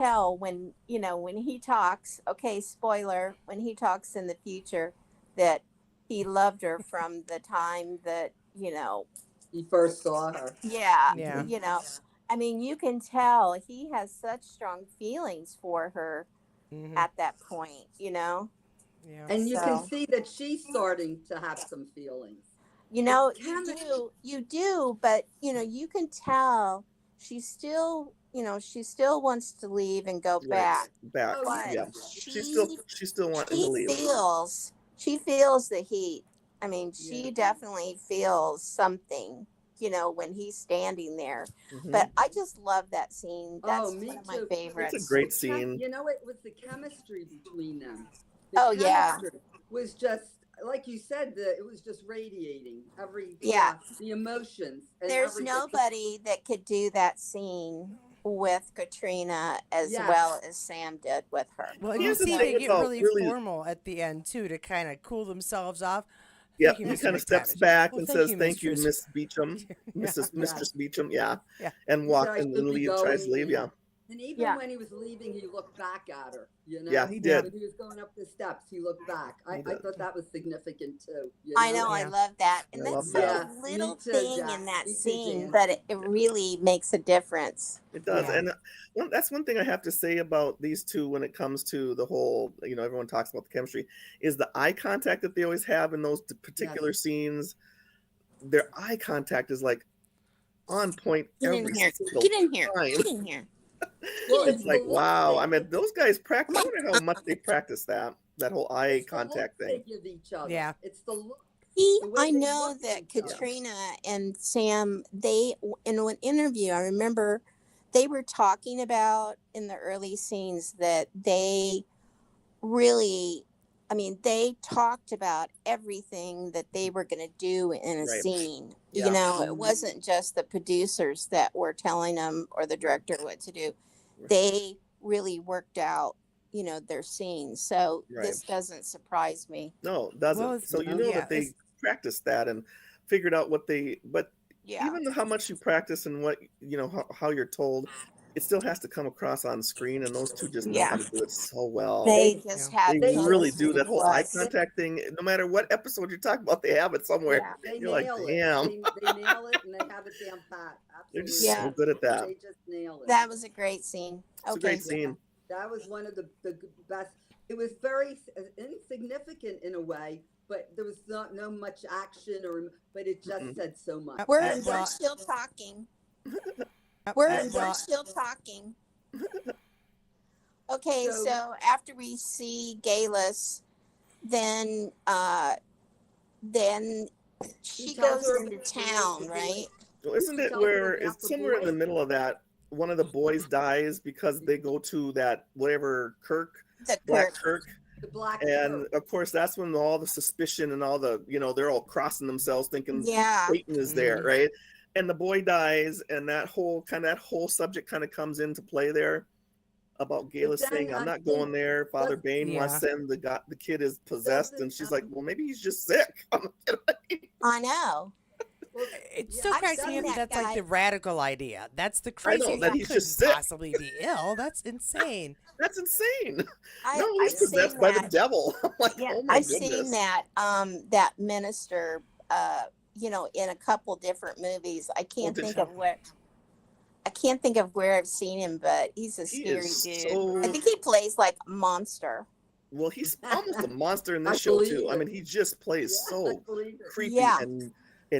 tell when, when he talks, okay, spoiler, when he talks in the future, that he loved her from the time that, He first saw her. yeah, Yeah. I mean, you can tell he has such strong feelings for her Mm-hmm. at that point. Yeah. And you can So, see that she's starting to have some feelings. The you chemistry, do, but you can tell she still wants to leave and go Right. back, Back. oh but yeah, Yeah. she She's still wanting to she leave. feels the heat. I mean, yeah. she definitely feels something, when he's standing there. Hmm. But I just love that scene. Oh, That's one me of my too. It's a favorites. great scene. You know, it was the chemistry between them. The Oh yeah. chemistry was just like you said. It was just radiating every, Yeah. the emotions and There's everything. nobody that could do that scene with Katrina as Yes, well as Sam did with her. Well, and you Here's the see thing they get about really really, formal at the end too to kind of cool themselves off. yeah, Thank you, he Mr. kind of steps McTavish. back Well, and thank says, you, "Thank you, Mistress. Miss Beecham, Yeah. yes. Mistress Beecham." Yeah, Yeah. and He said walk I and should be leave. Tries to going, leave. Yeah, and even Yeah. when he was leaving, he looked back at her. yeah, he Yeah. When did. he was going up the steps, he looked back. He I did. thought that was significant too. I know, I Yeah. love that. I And love that's such that. a Yes, me little too, thing Jack. in that Me too, scene, Jan. but it really makes a difference. It does, Yeah. and that's one thing I have to say about these two when it comes to the whole. Everyone talks about the chemistry, is the eye contact that they always have in those Yes. particular scenes. Their eye contact is like on point Get in every here. single Get in here. time. Get in here. Get Well, in It's it's here. the like, looks wow. they I mean, those guys practice. Come I on. wonder how much they practice that whole eye it's the looks contact they thing. give each other. Yeah. It's the look, the way I they know look at that each other. Katrina and Sam, they, in an interview, I remember they were talking about in the early scenes that they really, I mean, they talked about everything that they were going to do in a Right. scene. Yeah. It wasn't just the producers that were telling them or the director what to do. Right. They really worked out, their scenes. So Right. this doesn't surprise me. No, it Well, doesn't. it's, So you No. know yeah. that they It's practiced that and figured out what they. But Yeah. even how much you practice and what how you're told, it still has to come across on screen. And those two just know how Yeah. to do it so well. They They just yeah. have They they really just do that whole eye plus. they, contact thing. No matter what episode you're talking about, they have it somewhere. Yeah. they You're like, nail it. damn, They nail it and they have it down pat. they're just Absolutely. so Yeah. good at that. They just nail it. That was a great scene. It's a Okay. great Yeah. scene. That was one of the best. It was very insignificant in a way, but there was not no much action but it just Mm-mm. said so much. We're Well, still talking. uh, We're well, still talking. Okay, So so after we see Galus, then then he she tells goes her into about the boy. town, right? Well, isn't She it tells her where about it's the somewhere in the boy. middle of that one of the boys dies because they go to that whatever Kirk, The Black Kirk. Kirk, The Black and Kirk. of course that's when all the suspicion and all the they're all crossing themselves thinking Yeah. Satan is there, mhm. right? And the boy dies, and that whole subject kind of comes into play there about But Gala then saying, "I'm I not think going there." Father does Bane wants Yeah. saying the kid is possessed, doesn't and she's like, "Well, maybe he's just sick." I know. well It yeah still I've cracks me seen up that doesn't that that's like guy. the radical idea. That's the I know crazy. that Yeah. He he's just couldn't sick. possibly be ill. That's insane. That's insane. I No, he's I've yeah seen possessed by the that. devil. I'm like, Yeah, oh my I've seen goodness. that minister in a couple different movies. Oh, did I can't think of where I've seen him, but he's a he scary is dude. I so think he plays like a monster. well, he's almost a monster in I this show too. believe I mean, it. he just plays Yeah, I so believe it. creepy Yeah, and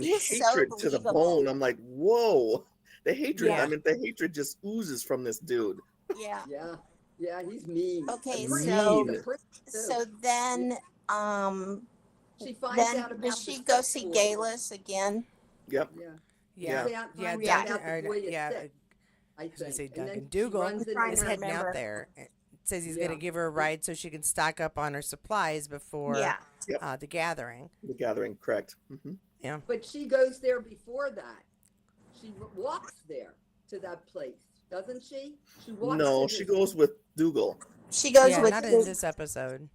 he is so hatred to the believable. bone. I'm like, whoa. The hatred, I Yeah, Yeah. mean, the hatred just oozes from this dude. yeah. Yeah. Yeah, he's mean. A Okay, priest. He's a Mean. priest too. so Yeah. um She finds then out does about the she go sex see organ. Galus again? Yep. Yeah. She Yeah. Yeah. Yeah. finds Yeah, out Duncan. about the Or, boy is yeah. sick, I I was gonna think. say And then Duncan she Dougal I'm runs into trying is to him. heading out remember. there. It says he's gonna Yeah. give her a ride so she can stock up on her supplies before Yeah, Yep. the gathering. The gathering, correct. Yeah. But she goes there before that. She walks there to that place, doesn't she? She walks No, to she his. goes with Dougal. she goes Yeah. with Not in the, this episode.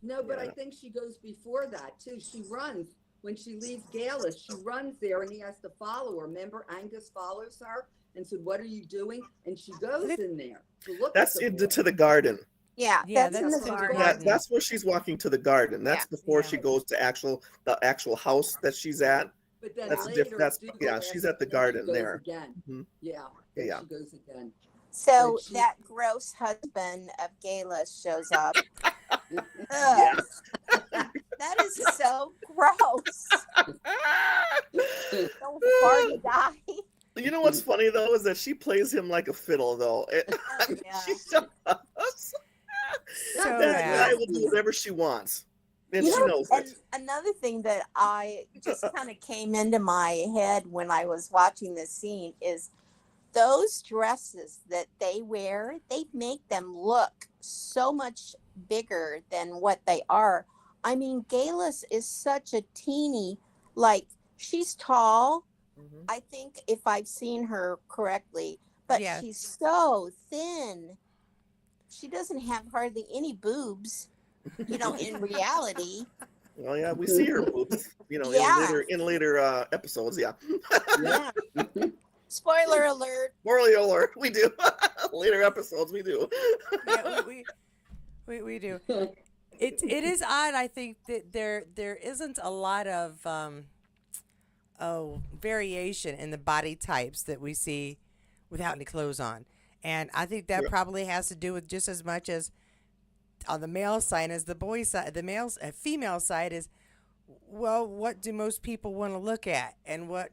No, but I Yeah. think she goes before that too. She runs when she leaves Galus. She runs there, and he has to follow her. Remember, Angus follows her, and said, "What are you doing?" And she goes in there to look That's at the into boy. to the garden. Yeah, Yeah, that's in that's the in the garden. garden. That's where she's walking to the garden. That's Yeah. before Yeah. she goes to the actual house that she's at. But then That's Yeah. later, that's do the yeah. last She's at the scene, then she garden goes there. again. Mhm. Yeah, Yeah, then yeah. she goes again. So But she, that gross husband of Gala shows up. yeah. Ugh, that is so gross. Don't farty guy. You know what's funny though is that she plays him like a fiddle though. Oh, yeah. She does. So That bad. guy will do whatever she wants, and You she know, knows and it. another thing that I just kind of came into my head when I was watching this scene is those dresses that they wear, they make them look so much bigger than what they are. I mean, Galis is such a teeny, like she's tall, Mhm. I think, if I've seen her correctly, but Yeah. she's so thin. She doesn't have hardly any boobs, in reality. Well, yeah, we see her boobs, Yeah. in later episodes. Yeah, Yeah. Yeah. Spoiler alert. Morally alert, we do. Later episodes, we do. Yeah, we do. It is odd. I think that there isn't a lot of variation in the body types that we see without any clothes on, and I think that Yeah. probably has to do with just as much as on the male side as the boy side. The female side is, well, what do most people want to look at, and what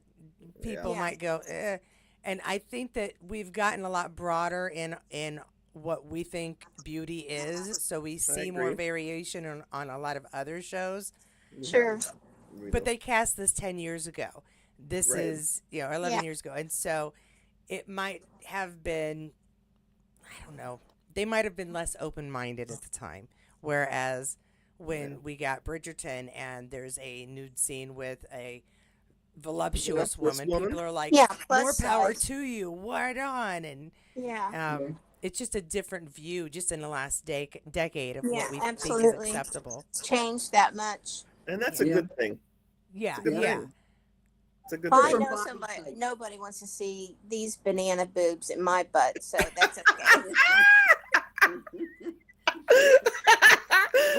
people Yeah. might go, eh. And I think that we've gotten a lot broader in what we think beauty is, so we see more agree. variation on a lot of other shows. Sure. We But do. they cast this 10 years ago. This Right. is, 11 Yeah. years ago. And so it might have been, I don't know, they might have been less open-minded at the time. Whereas when we got Bridgerton and there's a nude scene with a voluptuous woman, people are like, Yeah, more plus power size. to you, right on. And Yeah. it's just a different view just in the last decade of Yeah, what we think absolutely. is acceptable. It's changed that much. And that's Yeah. a good thing. Yeah, It's a good yeah. thing. It's a good Well, I thing. know Body somebody. type. Nobody wants to see these banana boobs in my butt, so that's okay.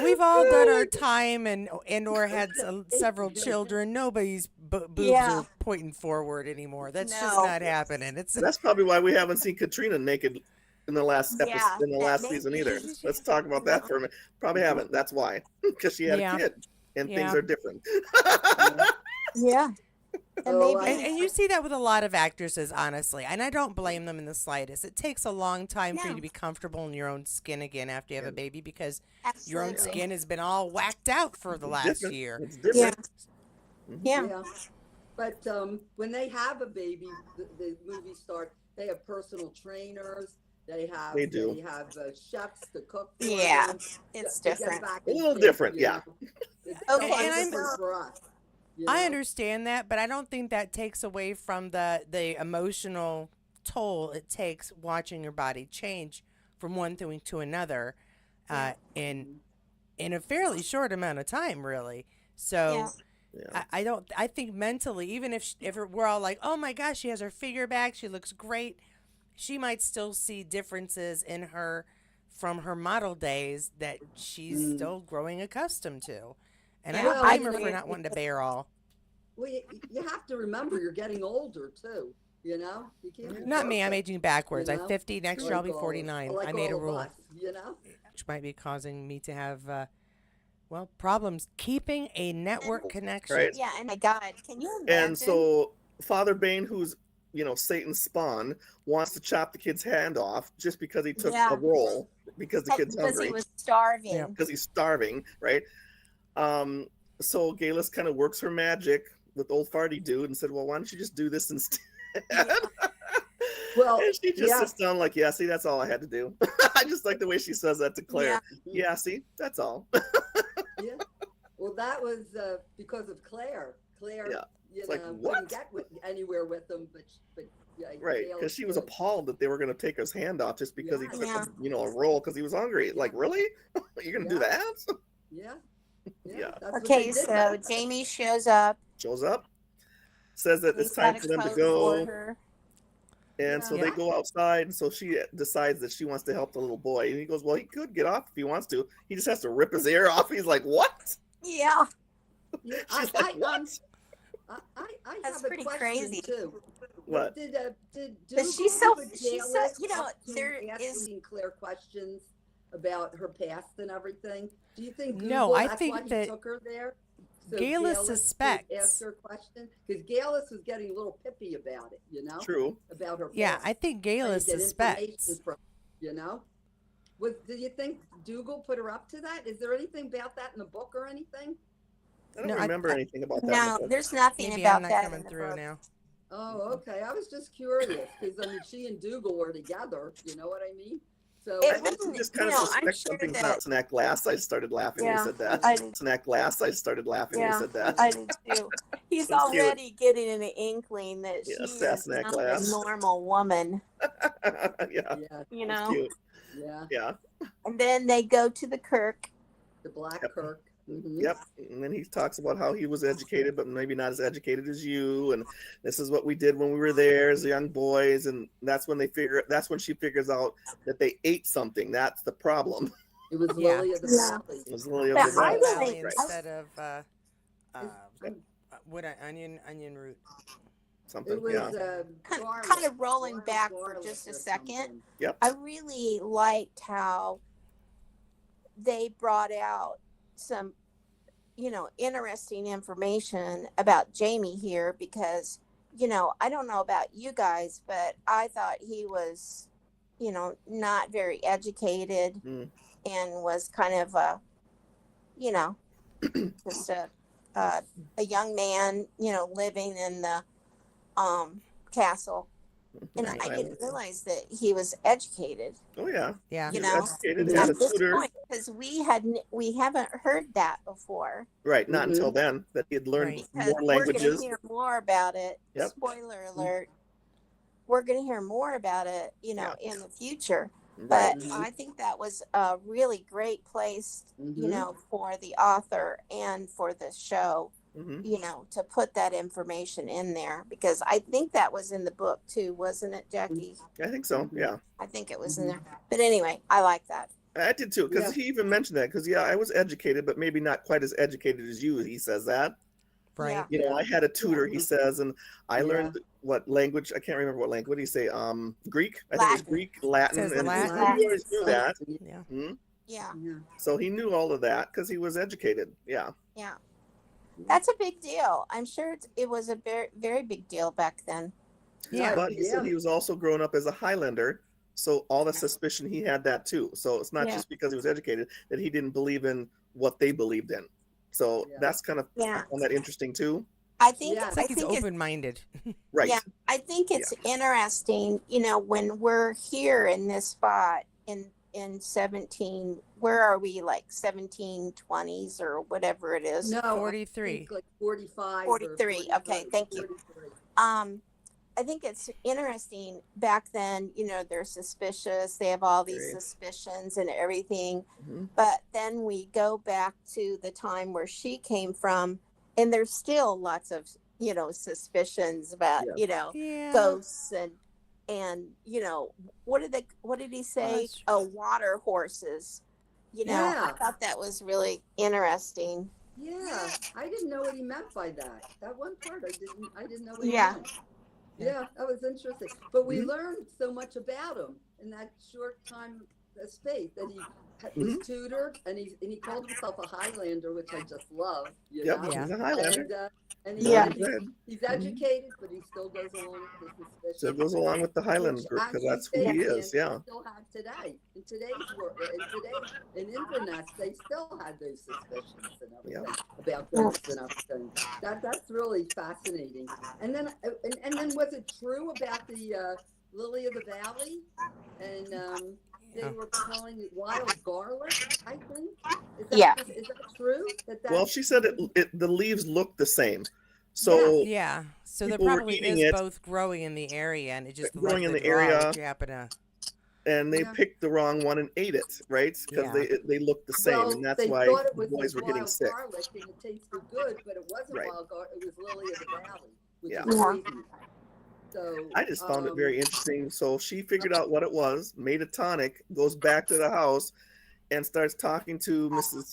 We've all done our time and or had several children. Nobody's boobs Yeah. are pointing forward anymore. That's just No. not happening. It's That's probably why we haven't seen Katrina naked in the last episode, Yeah, in the that last may season be. either. Let's talk about that for a minute. Probably haven't. That's why, because she had Yeah. a kid, and things Yeah. are different. Yeah. And Oh, maybe. and you see that with a lot of actresses, honestly, and I don't blame them in the slightest. It takes a long time for you No. to be comfortable in your own skin again after you have a baby because your own Absolutely. skin has been all whacked out for the last Different. year. It's different. Yeah. Yeah. But when they have a baby, the movie starts. They have personal trainers. They have They do. chefs to cook. For Yeah. them, It's to get different. back A in little shape, different, you yeah. know. It's Okay, so and different for us. I know? understand that, but I don't think that takes away from the emotional toll it takes watching your body change from one thing to another in a fairly short amount of time, really. So Yeah. I think mentally, even if we're all like, oh my gosh, she has her figure back, she looks great, she might still see differences in her from her model days that she's still growing accustomed to. And I Yeah, don't I blame her for agree. not wanting to bear all. Well, you have to remember you're getting older too. You know, you can't. be Not me. I'm perfect, aging backwards. you I'm know? 50. Next year I'll be all- 49. like I made a all of rule, us, you know. which might be causing me to have, problems keeping a network connection. Right. Yeah. And my God, can you imagine? And so Father Bane, who's Satan's spawn, wants to chop the kid's hand off just because he took Yeah. a roll because the kid's because hungry, he was starving. Yeah. because he's starving, right? So Galis kind of works her magic with old farty dude and said, well, why don't you just do this instead? Well, And she just yeah. sits down like, yeah, see, that's all I had to do. I just like the way she says that to Claire. Yeah, see, that's all. Yeah. Well, that was because of Claire. Claire, Yeah. you like, know, what? couldn't get anywhere with them, but yeah, Right, Gail because she was could. appalled that they were going to take his hand off just because he took Yeah. a roll because he was hungry. Like, really? You're going to do Yeah. that? Yeah. Yeah. That's what Okay, they did so back then. Jamie shows up. Shows up, says that He's it's time got for a them to coat go. for her. And so they Yeah. go outside, and so she decides that she wants to help the little boy. And he goes, well, he could get off if he wants to. He just has to rip his ear off. He's like, what? Yeah, Yeah. She's like, what? I that's have a pretty question crazy. too. What? Did but Dougal she's so put she's so Dallas you know up to there is asking Claire questions about her past and everything? Do you think No, Google, I that's why think he that took her there? So Gala Galis could ask suspects. her questions? Because Galis was getting a little pippy about it, you know? True. About her Yeah, past. I think Trying Gala to get information suspects. from, you know? Do you think Dougal put her up to that? Is there anything about that in the book or anything? I don't No, remember anything about that. no, there's nothing Maybe I'm about not that coming in the through book. now. Oh, okay. I was just curious because I mean, she and Dougal were together. You know what I mean? So It I think wouldn't, you just you kind of know, I'm suspect sure something's that not snack glass. I started laughing when you yeah, said that. I did. Snack glass. I started laughing when you Yeah, said that. I did too. He's So cute. already getting an inkling that Yeah, she sass is snack not a glass. normal woman, Yeah, yeah, you it's know. cute. yeah. Yeah. And then they go to the Kirk. The Black Yep. Kirk. Mm-hmm. Yep. And then he talks about how he was educated, but maybe not as educated as you. And this is what we did when we were there as young boys. And that's when that's when she figures out that they ate something. That's the problem. It was Yeah. Lily of the Yeah. Valley. It was Lily of But the I Lily Valley. Valley really, Right. instead of It's- I'm- what onion root. Something. It was Yeah. garlic. kind of rolling Wild back for garlic just a or second. something. Yep. I really liked how they brought out some, you know, interesting information about Jamie here because, you know, I don't know about you guys, but I thought he was, you know, not very educated Mm. and was kind of a, you know, just a young man, you know, living in the castle. And Right. I didn't realize that he was educated. Oh yeah. Yeah. He You was know, educated. He had a at this tutor. point, because we haven't heard that before. Right. Not Mhm. until then that he had learned Right. Because more we're going to languages. hear more about it. Yep. Spoiler alert. We're going to hear more about it, you know, Yeah. in the future. Right. But Mhm. I think that was a really great place, you Mhm. know, for the author and for the show, Hmm. you know, to put that information in there because I think that was in the book too, wasn't it, Jackie? I think so. Mhm. Yeah. I think it was in there. But anyway, I like that. I did too, because Yeah. he even mentioned that. Because I was educated, but maybe not quite as educated as you. He says that. Right. Yeah. You know, Yeah. I had a tutor. He says, and I Yeah. learned what language. I can't remember what language. What did he say? Greek. I think it was Latin. Greek, Latin, Says and Latin. he always knew that. Yeah. Hmm? Yeah. Yeah. So he knew all of that because he was educated. Yeah. Yeah. That's a big deal. I'm sure it was a very, very big deal back then. Yeah. But he said he was also grown up as a Highlander, so all the suspicion he had that too. So it's not Yeah. just because he was educated that he didn't believe in what they believed in. So Yeah. that's kind of Yeah. I found that interesting too. I think Yeah. It's like I he's think it's open-minded. Right. yeah, I think it's interesting, you know, when we're here in this spot in 17, where are we, like 1720s or whatever it is? No, I 43. think like 45. 43. Okay, thank you. 43. I think it's interesting back then, you know, they're suspicious, they have all these Right. suspicions and everything. Mhm. But then we go back to the time where she came from, and there's still lots of, you know, suspicions about, Yeah. you know, Yeah. ghosts and you know, what did he say? that's true. Oh, water horses. You know, I Yeah. thought that was really interesting. Yeah, I didn't know what he meant by that. That one part I didn't know what he Yeah. meant. Yeah, that was interesting. But we Mhm. learned so much about him in that short time space that he was tutored and he called himself a Highlander, which I just love. You Yep. know? Yeah. He's a Highlander. And Yeah. he's educated, but he still goes along with his suspicion. So it goes along with the Highland Which group because actually that's who he fake is. fans Yeah. still have today. In today's world, in Inverness, they still had those suspicions and everything about ghosts and everything. That's really fascinating. And then was it true about the lily of the valley? And they Yeah. were calling it wild garlic, I think. Yeah. Is that true? Well, she said the leaves look the same. So Yeah. So there People were probably eating is it. both growing in the area, and it just Growing left in it the raw, area. which you happen to. and they Yeah. picked the wrong one and ate it, right? Because Yeah. they look the same, Well, and that's they why thought it the was boys were getting wild sick. garlic and it tasted good, but it wasn't Right. wild garlic. It was lily of the valley, which Yeah. is Yeah. crazy. So I just found it very interesting. So she figured out what it was, made a tonic, goes back to the house, and starts talking to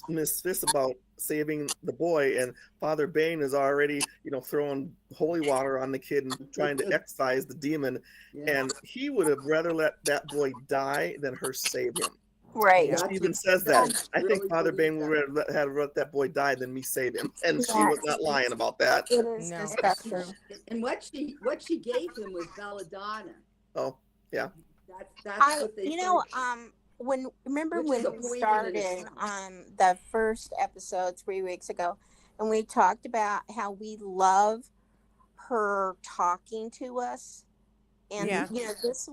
Miss Fiss about saving the boy. And Father Bane is already, throwing holy water on the kid and trying to excise the demon. yeah. And he would have rather let that boy die than her save him. Right. Yeah. She even says that. I think really Father Bane believe would rather have let that boy die than me save him. And she was not lying about that. It is No. disgusting. And what she gave him was belladonna. Oh, yeah. That's what they Remember Which is when a we poison in started itself. the first episode 3 weeks ago, and we talked about how we love her talking to us, and Yeah. this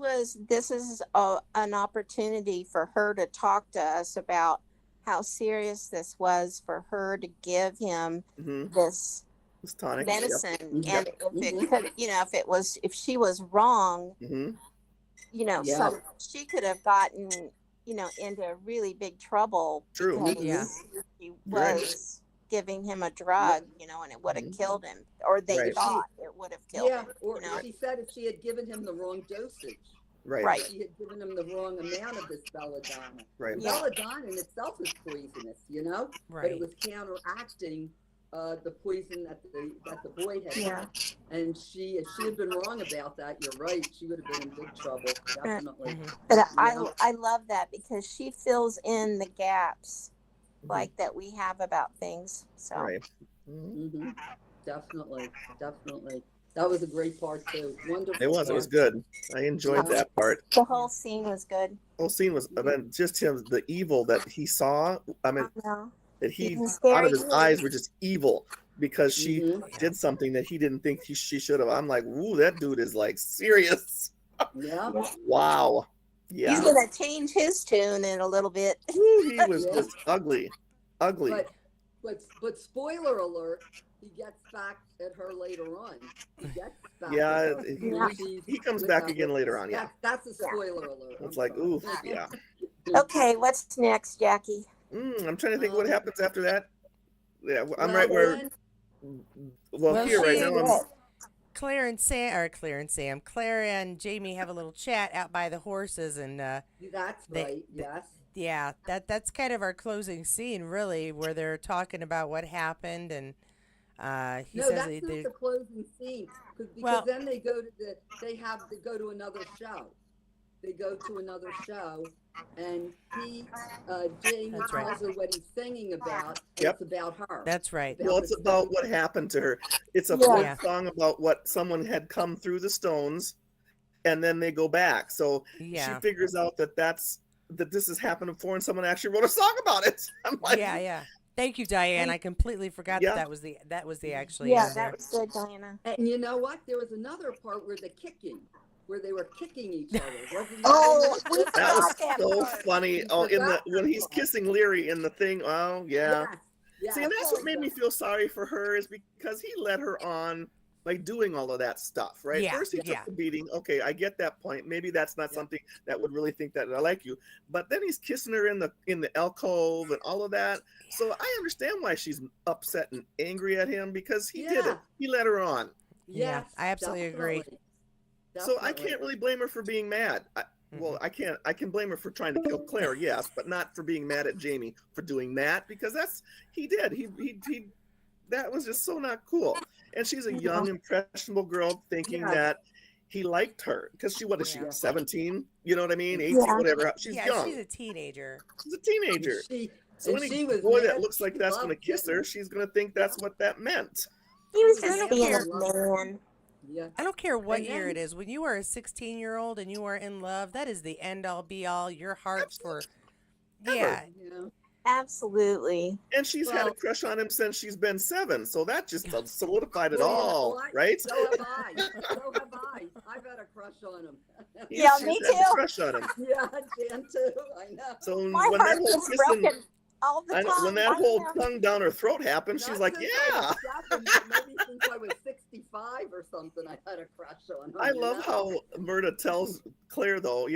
is an opportunity for her to talk to us about how serious this was for her to give him this It's tonic. medicine. Yep. And if it could, if she was wrong, Mm-hmm. Yeah. she could have gotten, into really big trouble True. because Yeah. she Right. was giving him a drug, and it would have killed him, or they Right. thought it would have killed him. Or she said if she had given him the wrong dosage. Right. Right. She had given him the wrong amount of this belladonna. Right. And belladonna in itself is poisonous, but Right. it was counteracting the poison that the boy had. Yeah. And if she had been wrong about that, you're right. She would have been in big trouble, definitely. But I love that because she fills in the gaps like that we have about things. So Right. Mm-hmm. Definitely. That was a great part too. Wonderful. It was good. I enjoyed that part. the whole scene was good. The whole scene was, I mean, just him, the evil that he saw. I mean, No. that he, was out of very his evil. eyes were just evil because she Mhm. did something that he didn't think she should have. I'm like, ooh, that dude is like serious. Yeah. Wow. He's Yeah. gonna change his tune in a little bit. Ooh, he was Yeah. just ugly. But spoiler alert, he gets back at her later on. He gets back Yeah, at her. he comes back again later on. Yeah. That's a spoiler alert. It's I'm like, sorry. ooh, yeah. Okay, what's next, Jackie? I'm trying to think what happens after that. Yeah, I'm Well, right where. then- Well, Here right she- now. Claire and Jamie have a little chat out by the horses, and That's right. Yes. yeah, that's kind of our closing scene, really, where they're talking about what happened, and he No, says that's not the closing scene because Well- then they go to they have to go to another show. They go to another show, and Jamie That's tells right. her what he's singing about. Yep. It's about her. That's right. Well, it's about what happened to her. It's a Yeah. folk Yeah. song about what someone had come through the stones, and then they go back. So Yeah. she figures out that this has happened before, and someone actually wrote a song about it. I'm like, Yeah. Thank you, Diane. I completely forgot Yeah. that was the actually Yeah, end there. that was good, Diana. And you know what? There was another part where they were kicking each other. Wasn't Oh, there? we that was forgot that so part. funny. Oh, when he's kissing Leary in the thing. Oh, yeah. Yes, See, and that's what made me feel sorry for her is because he led her on by doing all of that stuff, right? Yeah, First he yeah. took the beating. Okay, I get that point. Maybe that's not something that would really think that I like you. But then he's kissing her in the alcove and all of that. So I understand why she's upset and angry at him because he did it. He led her on. Yeah, I absolutely agree. So I can't really blame her for being mad. Well, I can blame her for trying to kill Claire, yes, but not for being mad at Jamie for doing that because he did. He that was just so not cool. And she's a young, impressionable girl thinking that he liked her because she 17? You know what I mean? 18, whatever. She's young. She's a teenager. She's a teenager. So any boy that looks like that's going to kiss her, she's going to think that's what that meant. He was And I just don't being care- a man. Yeah. I don't care what year it is. When you are a 16-year-old and you are in love, that is the end all be all. Your heart for Yeah. Absolutely. And she's had a crush on him since she's been 7, so that just solidified it all, right? So have I. I've had a crush on him. Yeah, She's me had a too. crush on him. Yeah, Jan too. I know. So My when that heart whole gets kissing, broken all the time. when that I whole know. tongue down her throat happened, she's Not like, since yeah. I was 7, but maybe since I was 65 or something, I had a crush on him. I love how Myrna tells Claire, though,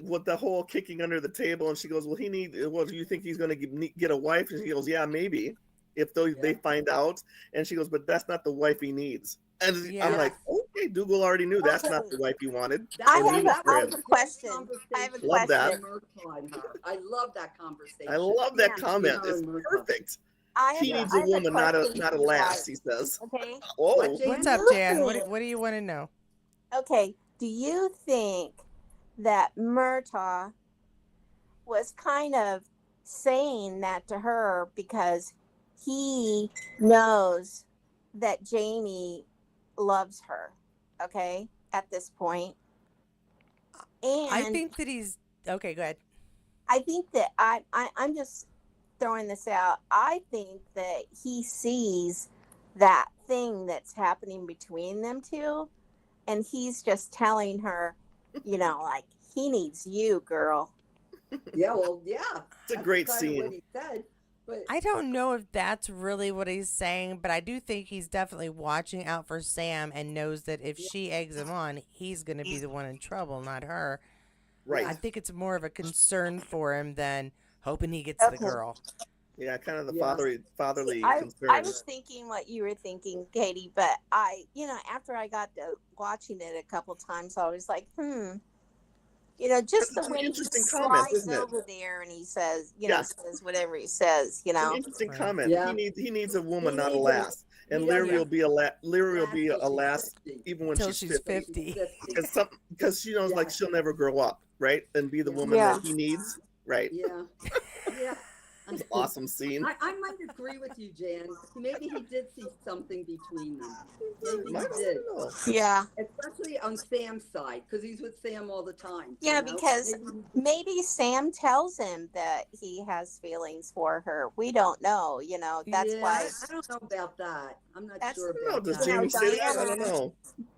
with the whole kicking under the table, and she goes, well, do you think he's going to get a wife? And she goes, yeah, maybe, if they find out. And she goes, but that's not the wife he needs. And I'm like, Hey, Dougal already knew that's not Okay. the wife he wanted. I Or have needed a, for I him. have a question. I have a Love that. question. Murtaugh and her. I love that conversation. I love that Yeah. comment. Her It's and Murtaugh. perfect. I He have, needs I a have woman, not a question for you lass, guys. he says. Okay. Whoa. What, Jan? What's up, Do you Jan? think- What do you want to know? Okay. Do you think that Murtaugh was kind of saying that to her because he knows that Jamie loves her? Okay. At this point. And I think that he's okay. Go ahead. I think that I'm just throwing this out. I think that he sees that thing that's happening between them two, and he's just telling her, like, he needs you, girl. Yeah, well, yeah. It's a great kind of scene. what he said, but I don't know if that's really what he's saying, but I do think he's definitely watching out for Sam and knows that if she eggs him on, he's going to be the one in trouble, not her. Right. I think it's more of a concern for him than hoping he gets the Okay. girl. Yeah, kind of the Yeah. fatherly I concern. was thinking what you were thinking, Katie, but after I got to watching it a couple times, I was like, just the It's an way he interesting comment, slides isn't it? over there and he says, Yeah. says whatever he says, It's an interesting Right. comment. Yeah. He needs a woman, He not a needs lass. And he Lyria doesn't- will be a lass Till she's 50. even when Till she's she's 50. 50. Because she knows like Yeah. she'll never grow up, right? And be the Yeah. woman Yeah. that he needs. Right. Yeah. Yeah. It's an awesome scene. I might agree with you, Jan. Maybe he did see something between them. Maybe I he don't did. know. Yeah. Especially on Sam's side, because he's with Sam all the time. Yeah, you know? because Maybe maybe Sam tells him that he has feelings for her. We don't know, that's yeah, why, I don't know about that. I'm not That's- sure I don't know. about Does that. Jamie say that? I Diana- don't know.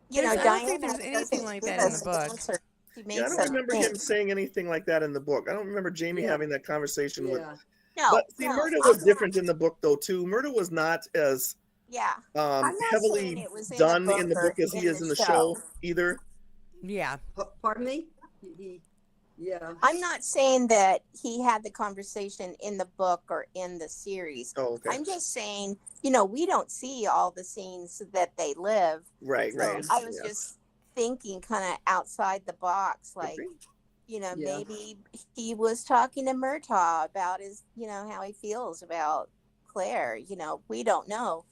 you know, I don't Diana think there's anything doesn't like give that in the us book. answer. She Yeah, I makes don't us remember think. him saying anything like that in the book. I don't remember Jamie Yeah. having that conversation with. Yeah. No, But see, no, Murda I'm was not- different in the book though too. Murda was not as Yeah, I'm not saying heavily it was done in the or book as he is in the show either. Yeah. Pardon me? Yeah. I'm not saying that he had the conversation in the book or in the series. Oh, okay. I'm just saying, we don't see all the scenes that they live. Right, So right. I was Yeah. just thinking kind of outside the box, like, Agree. Yeah. maybe he was talking to Murtaugh about his, how he feels about Claire. We don't know.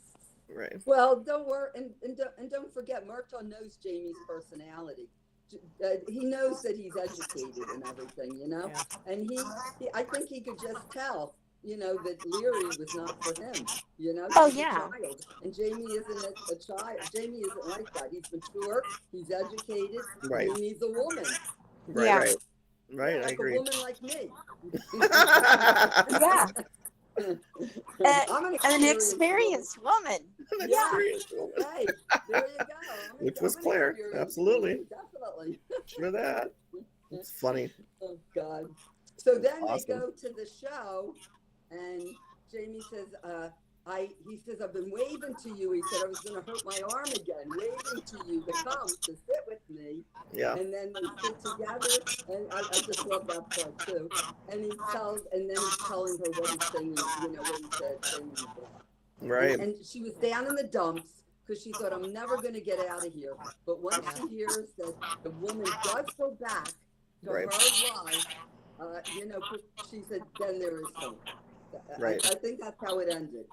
Right. Well, don't worry, and don't forget, Murtaugh knows Jamie's personality. He knows that he's educated and everything, Yeah. and I think he could just tell, that Leary was not for him, Oh, she's a yeah. child, and Jamie isn't a child. Jamie isn't like that. He's mature, he's educated, Right. he needs a woman. Right, Yeah. right. Right, Yeah, I like agree. a woman like me. Yeah, I'm an experienced woman. An Yeah. experienced woman. Hey, there you go. Which was I'm an Claire, experienced absolutely. woman, definitely. Sure that. It's funny. Oh God. So then Awesome. they go to the show, and Jamie says, he says, I've been waving to you. He said, I was going to hurt my arm again, waving to you to come to sit with me. Yeah. And then they sit together, and I just love that part too. And then he's telling her what he's saying, what he said, saying in the book. Right. And she was down in the dumps because she thought, I'm never going to get out of here. But once she hears that the woman does go back to Right. her life, she said, then there is hope. Right. I think that's how it ended.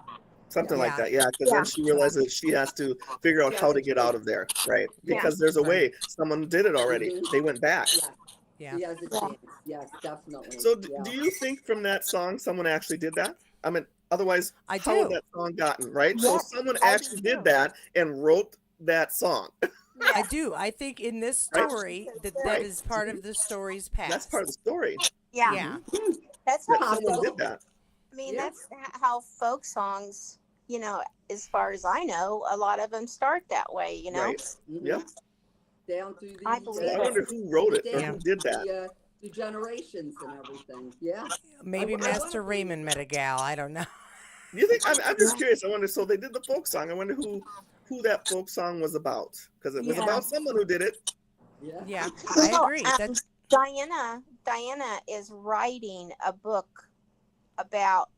Something like Yeah. that, yeah. Because then she realizes she has to figure out how to get out of there, right? Yeah. Because there's a way. Someone did it already. Mhm. They went back. Yeah, Yeah. she has a chance. Yes, definitely. So, yeah. do you think from that song someone actually did that? I mean, otherwise, I how would do. that song gotten, right? So Yes, someone I do actually too. did that and wrote that song. I do. I think in this Right. story that Right. is part of the story's past. That's part of the story. Yeah, Yeah. that's That how someone folk, did that. I mean, Yeah. that's how folk songs, as far as I know, a lot of them start that way. Right. Mhm. Yeah. Down through the I believe So I it. wonder who wrote it or down who did that. the generations and everything. Yeah. Maybe I Master wanna- Raymond met a gal. I don't know. Do you think? I'm just curious. I wonder. So they did the folk song. I wonder who that folk song was about, because it was Yeah. about someone who did it. Yeah. Yeah, Well, I agree. That's Diana is writing a book about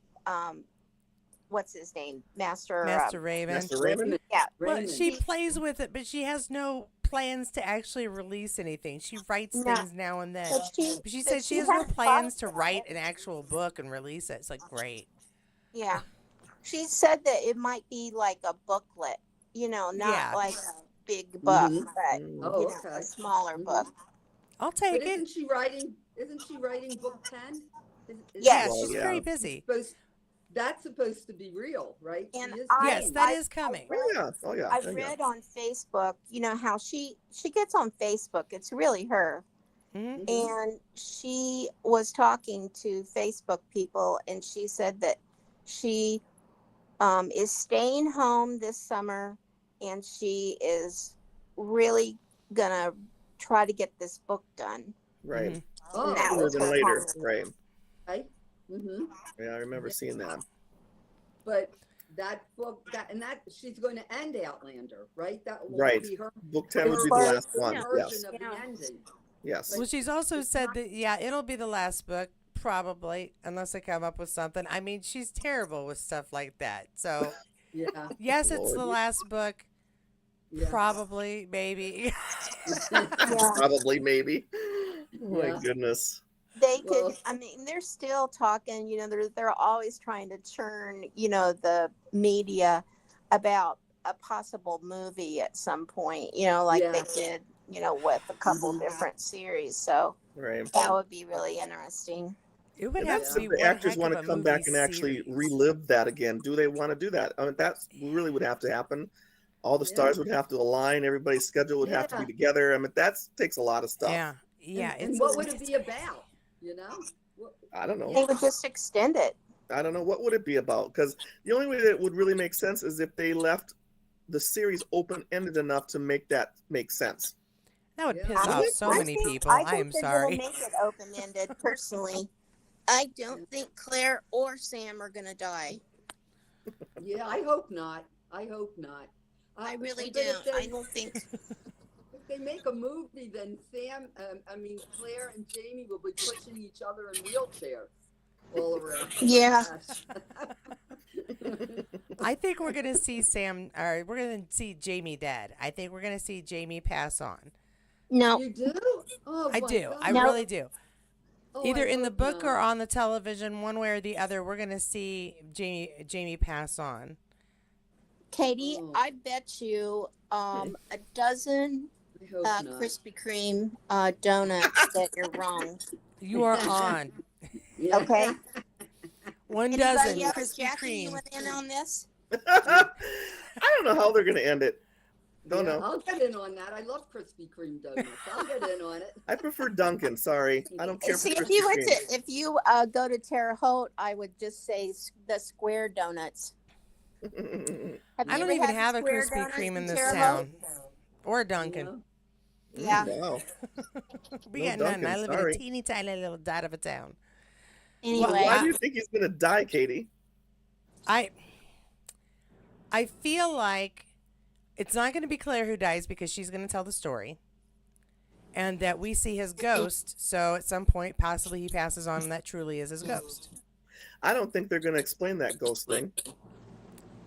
what's his name, Master. Master Raven. Master Raymond. Yeah. Well, Raymond. she plays with it, but she has no plans to actually release anything. She writes No. things now and then. But she But said she has no hadn't plans thought to about write it. an actual book and release it. It's like, great. Yeah. She said that it might be like a booklet, not Yeah. like a big book, Mhm. but Oh, a okay. smaller Mhm. book. I'll But take isn't it. she writing? Isn't she writing book 10? Yes. Yeah, Well, she's yeah. very busy. That's supposed to be real, right? And She is Yes, writing. that is coming. Oh yeah. Oh yeah. I've Oh, yeah. read on Facebook, how she gets on Facebook. It's really her. Hmm. Mhm. And she was talking to Facebook people, and she said that she is staying home this summer, and she is really gonna try to get this book done. Right. Mhm. Oh, And that Sooner was than her later. comment. Right. okay. Mm-hmm. Yeah, I remember seeing that. But that book, that she's going to end Outlander, right? That will Right. be her Book 10 would be the Or- last one. version Yes. of Yeah. the ending. Yes. Well, she's also It's said not- that, yeah, it'll be the last book, probably, unless I come up with something. I mean, she's terrible with stuff like that. So, Yeah. yes, it's Lord. the last book. Yeah. Probably, maybe. Yeah. Probably, maybe. Oh my Yeah. goodness. They could. Well- I mean, they're still talking. They're always trying to churn. The media about a possible movie at some point. Like Yeah. they did. With a couple Mhm. different series. So Right. that would be really interesting. It would And have that's to if be the one actors heck want of to a come movie back and actually series. relive that again. Do they want to do that? I mean, that's really would have to happen. All the Yeah. stars would have to align. Everybody's schedule would have to be Yeah. together. I mean, that takes a lot of stuff. Yeah, yeah. And what would it be about? What, I don't know. They would just extend it. I don't know. What would it be about? Because the only way that it would really make sense is if they left the series open-ended enough to make that make sense. That would Yeah. piss I off think- so I many think- people. I I think am they're sorry. Gonna make it open ended. Personally, I don't think Claire or Sam are gonna die. yeah, I hope not. I hope not. I really but if don't. I they- don't think. If they make a movie, then Claire and Jamie will be pushing each other in wheelchairs all around. Yeah. I think we're gonna see we're gonna see Jamie dead. I think we're gonna see Jamie pass on. No, You do? Oh, I my do. God. I No. really do. Oh, Either I in the hope book or not. on the television, one way or the other, we're gonna see Jamie pass on. Katie, Oh. I bet you a dozen I hope not. Krispy Kreme donuts that you're wrong. You are on. Yeah. Okay. 1 Anybody dozen else? Krispy Jackie, you Kreme. went in on this? I don't know how they're going to end it. Don't Yeah, know. I'll get in on that. I love Krispy Kreme donuts. I'll get in on it. I prefer Dunkin'. Sorry, I don't care for See, Krispy if you went Kreme. to, if you go to Terre Haute, I would just say the square donuts. Have I you don't ever even had the have a square Krispy donuts Kreme in this Terre town. Haute? Or a Dunkin'. You Yeah. Wow. We No got none. Dunkin', I live in sorry. a teeny tiny little dot of a town. Anyway, Why do you think he's going to die, Katie? I feel like it's not going to be Claire who dies because she's going to tell the story. And that we see his ghost, so at some point, possibly he passes on and that truly is his ghost. I don't think they're going to explain that ghost thing.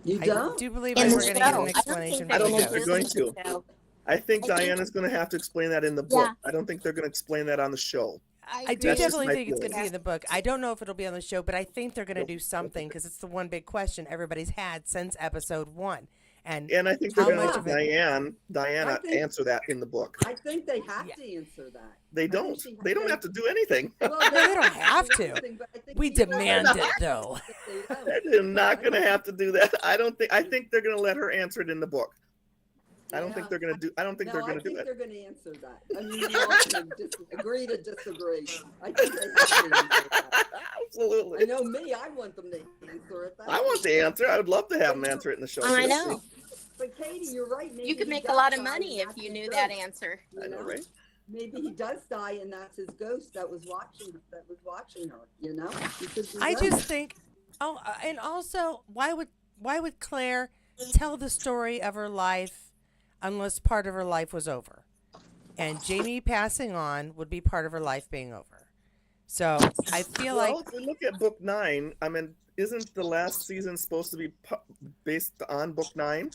You I don't? do believe in that the we're going to get show, an explanation I don't for think the they're ghost. going to. I think I think- Diana's going to have to explain that in the book. I don't think they're going to explain that on the show. I do That's just definitely my think it's going to feeling. be in the book. I don't know if it'll be on the show, but I think they're going to do something because it's the one big question everybody's had since episode 1. And And I think they're How going much to of let it- Diana I think- answer that in the book. I think they have Yeah. to answer that. They think don't. she- They don't have to do anything. Well, they don't have do to. anything, but I think we people demand have it, to though. if they don't. They're not going to have to do that. I think they're going to let her answer it in the book. I don't think Yeah. they're going to do. I don't think No, they're I going to do think it. they're going to answer that. I mean, we all can agree to disagree. I think they have to answer that. I Absolutely. know me. I want them to answer it. I want the answer. I would love to have them answer it in the show. I seriously. know. But Katie, you're right. Maybe You could he make a does lot of die money and if that's you his knew that ghost, answer. you I know, right? Maybe he does die, and that's his ghost that was watching her. You know? Because I just think, and also, why would Claire tell the story of her life unless part of her life was over? And Jamie passing on would be part of her life being over. So I feel Well, like if we look at book 9, I mean, isn't the last season supposed to be based on book 9?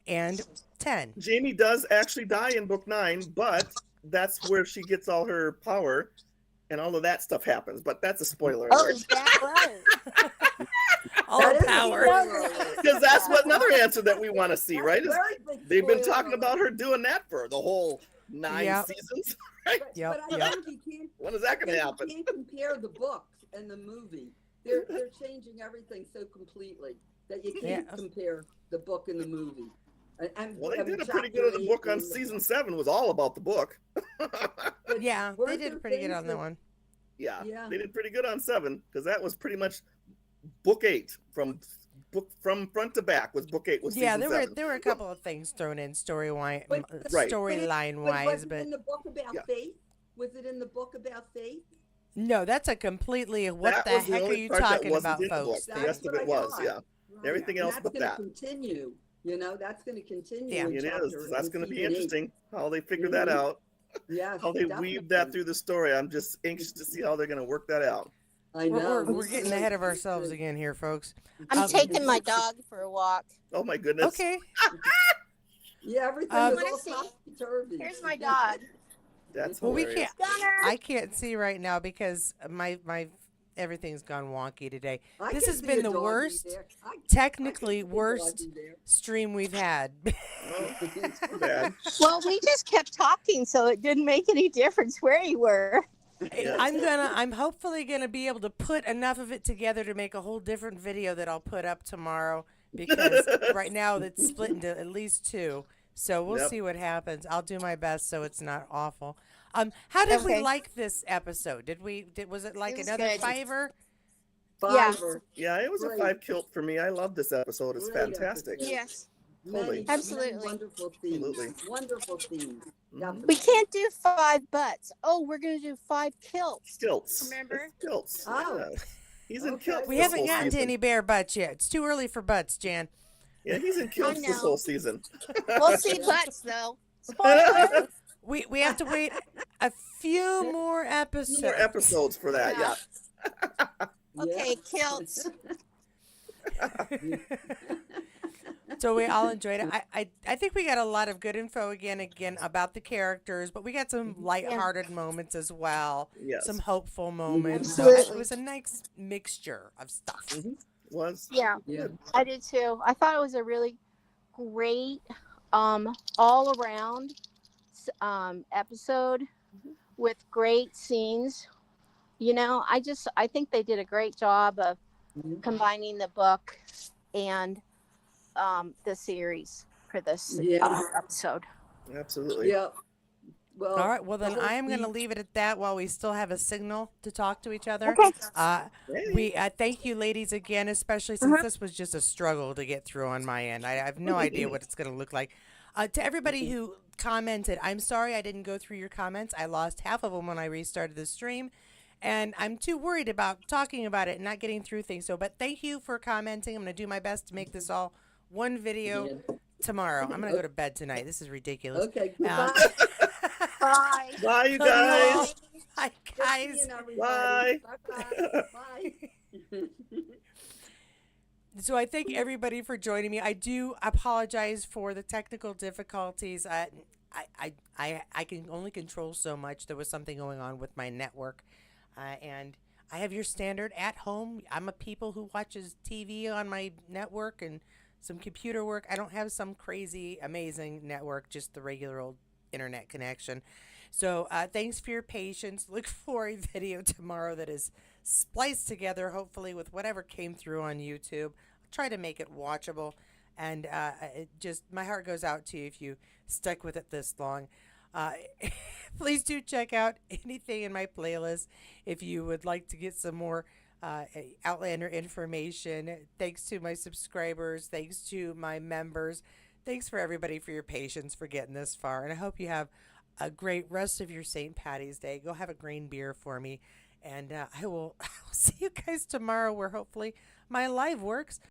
And 10. Jamie does actually die in book 9, but that's where she gets all her power and all of that stuff happens. But that's a spoiler Oh, alert. is that right? All That is a power. spoiler alert. Because that's what another answer that we want to see, That's right? a Is very big they've been spoiler talking about alert. her doing that for the whole 9 Yep. seasons. Yep, But I yep. think you can't. When is that going to happen? You can't compare the books and the movie. They're changing everything so completely that you can't Yeah. compare the book and the movie. And Well, they I mean, did a pretty chapter good of the book 8 on season 7 was all about the book. but Yeah, they weren't did there pretty good things on that one. Yeah, Yeah. they did pretty good on 7 because that was pretty much book 8 from front to back was book 8 was Yeah, season 7. there were a couple of things thrown in storyline But- Right. storyline But wise, was it but in the book about Yeah. faith? Was it in the book about faith? no, that's a completely what That the was the heck are only you part that talking wasn't about, in the book. folks? The That's rest of what it I was, thought. yeah. Right. Everything And else that's but gonna that. continue. You know, that's going to continue. Yeah. in It chapter- is. That's in going to be season 8. interesting how they figure that Mhm. out, Yes, how they definitely. weave that through the story. I'm just anxious to see how they're going to work that out. I know. We're getting ahead of ourselves again here, folks. I'm Um, taking my dog for a walk. Oh my goodness. Okay. Yeah, everything Um, was Wanna all see? topsy-turvy. Here's my dog. That's Well, we hilarious. can't. Gunner. I can't see right now because my everything's gone wonky today. I This can has see been a the doggy worst, there. I technically can see a worst doggy there. stream we've had. Oh, too bad. Well, we just kept talking, so it didn't make any difference where you were. Yes. I'm hopefully gonna be able to put enough of it together to make a whole different video that I'll put up tomorrow because right now it's split into at least 2. So we'll Yep. see what happens. I'll do my best so it's not awful. How did we Okay. like this episode? Was it like It was another good. fiver? Yeah. Fiverr. Yeah, it was a Great. 5 kilt for me. I love this episode. It's Great fantastic. episode. Yes. Many, Absolutely. many wonderful themes. Absolutely. Wonderful themes. Mhm. Definitely. We can't do 5 butts. Oh, we're going to do 5 kilts. Kilts. Remember? It's kilts. Oh. Yeah. He's in Okay. kilts. We this haven't whole gotten to season. any bear butts yet. It's too early for butts, Jan. Yeah, he's in kilts this know. whole season. We'll see butts, though. Spoiler. We have to wait a few more episodes. More episodes for that, yeah. Okay, kilts. So we all enjoyed it. I think we got a lot of good info again about the characters, but we got some lighthearted moments as well. Yes. Some hopeful moments. So Absolutely. it was a nice mixture of stuff. Was. Yeah, Yeah. I did too. I thought it was a really great, all around episode with great scenes. You know, I think they did a great job of Mhm. combining the book and the series for this Yeah. episode. Absolutely. Yeah. Well, All right. Well, then the whole I am going to theme- leave it at that while we still have a signal to talk to each other. Okay. Hey. We thank you, ladies, again, especially since this was just a struggle to get through on my end. I have no idea what it's going to look like. To everybody who commented, I'm sorry I didn't go through your comments. I lost half of them when I restarted the stream, and I'm too worried about talking about it and not getting through things. So, but thank you for commenting. I'm going to do my best to make this all one video Yeah. tomorrow. I'm going to go to bed tonight. This is ridiculous. Okay. Um, Goodbye. Bye. Bye, you Good guys. Hi, Good guys. seeing everybody. Bye. Bye. So I thank everybody for joining me. I do apologize for the technical difficulties. I can only control so much. There was something going on with my network, and I have your standard at home. I'm a people who watches TV on my network and some computer work. I don't have some crazy amazing network, just the regular old internet connection. So thanks for your patience. Look for a video tomorrow that is spliced together, hopefully with whatever came through on YouTube. I'll try to make it watchable, and it just my heart goes out to you if you stuck with it this long. Please do check out anything in my playlist if you would like to get some more Outlander information. Thanks to my subscribers. Thanks to my members. Thanks for everybody for your patience for getting this far. And I hope you have a great rest of your St. Patty's Day. Go have a green beer for me. And I will see you guys tomorrow where hopefully my live works.